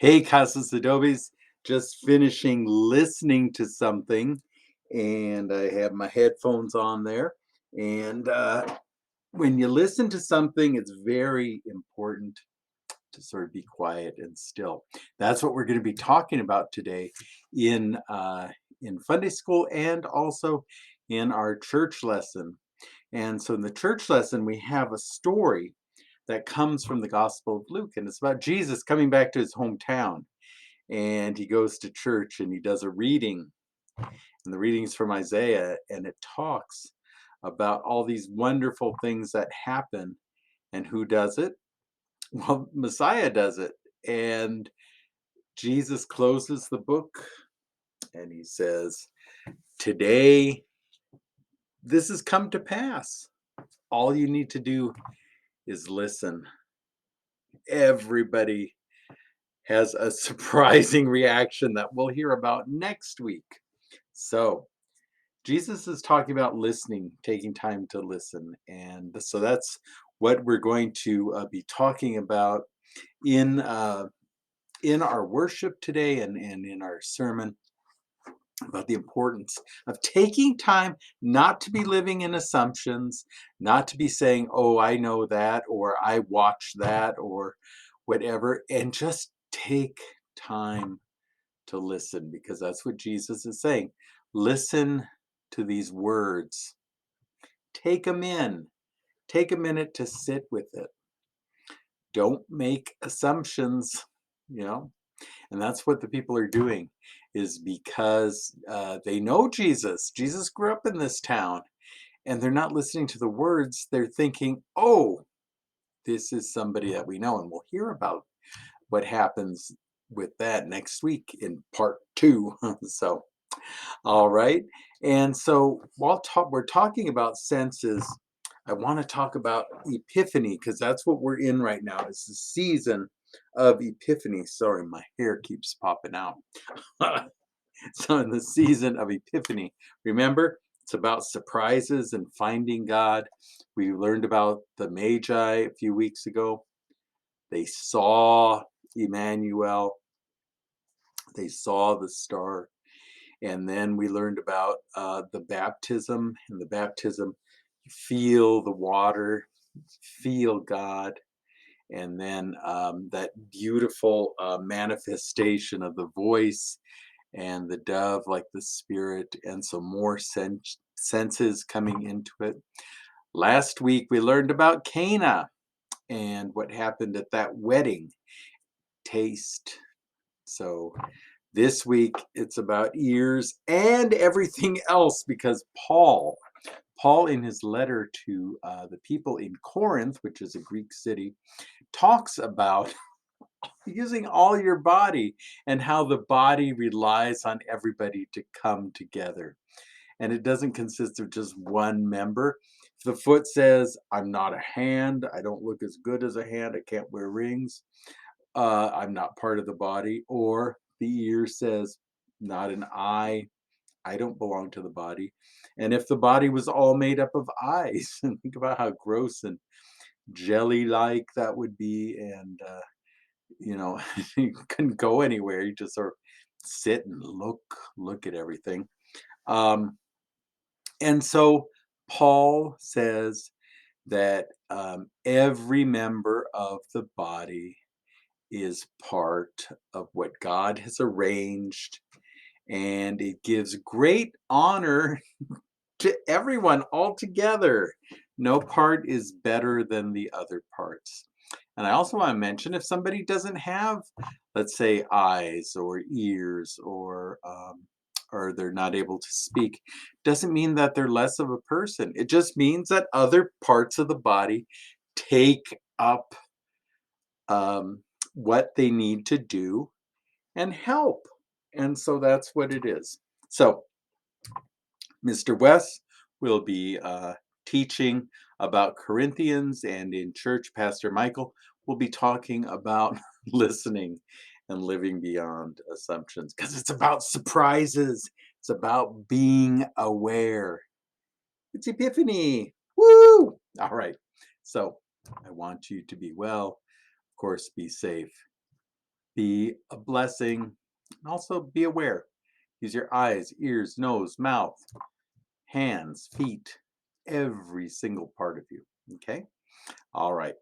Hey, Casas Adobes, just finishing listening to something, and I have my headphones on there. And when you listen to something, it's very important to sort of be quiet and still. That's what we're going to be talking about today in Funday school and also in our church lesson. And so in the church lesson, we have a story that comes from the Gospel of Luke, and it's about Jesus coming back to his hometown, and he goes to church and he does a reading, and the reading's from Isaiah, and it talks about all these wonderful things that happen. And who does it? Well, Messiah does it. And Jesus closes the book and he says, today this has come to pass. All you need to do is listen. Everybody has a surprising reaction that we'll hear about next week. So Jesus is talking about listening, taking time to listen. And so that's what we're going to be talking about in uh, in our worship today, and in our sermon, about the importance of taking time, not to be living in assumptions, not to be saying, oh, I know that, or I watched that, or whatever, and just take time to listen, because that's what Jesus is saying. Listen to these words. Take them in. Take a minute to sit with it. Don't make assumptions, you know. And that's what the people are doing, is because they know Jesus. Jesus grew up in this town, and they're not listening to the words. They're thinking, oh, this is somebody that we know. And we'll hear about what happens with that next week in part two. So, all right. And so while we're talking about senses, I want to talk about Epiphany, because that's what we're in right now. It's the season of Epiphany. Sorry, my hair keeps popping out. So in the season of Epiphany, remember, it's about surprises and finding God. We learned about the Magi a few weeks ago. They saw Emmanuel. They saw the star. And then we learned about the baptism. In the baptism, you feel the water, feel God, and then that beautiful manifestation of the voice and the dove, like the Spirit, and some more senses coming into it. Last week, we learned about Cana and what happened at that wedding. Taste. So this week, it's about ears and everything else, because Paul, in his letter to the people in Corinth, which is a Greek city, talks about using all your body and how the body relies on everybody to come together. And it doesn't consist of just one member. If the foot says, I'm not a hand, I don't look as good as a hand, I can't wear rings, I'm not part of the body. Or the ear says, not an eye, I don't belong to the body. And if the body was all made up of eyes, think about how gross and jelly-like that would be. And you couldn't go anywhere. You just sort of sit and look at everything. Um, and so Paul says that every member of the body is part of what God has arranged, and it gives great honor to everyone altogether. No part is better than the other parts. And I also want to mention, if somebody doesn't have, let's say, eyes or ears, or they're not able to speak, doesn't mean that they're less of a person. It just means that other parts of the body take up what they need to do and help. And so that's what it is. So Mr. West will be teaching about Corinthians, and in church, Pastor Michael will be talking about listening and living beyond assumptions, because it's about surprises. It's about being aware. It's Epiphany. Woo! All right. So I want you to be well. Of course, be safe. Be a blessing, and also be aware. Use your eyes, ears, nose, mouth, hands, feet, every single part of you. Okay? All right.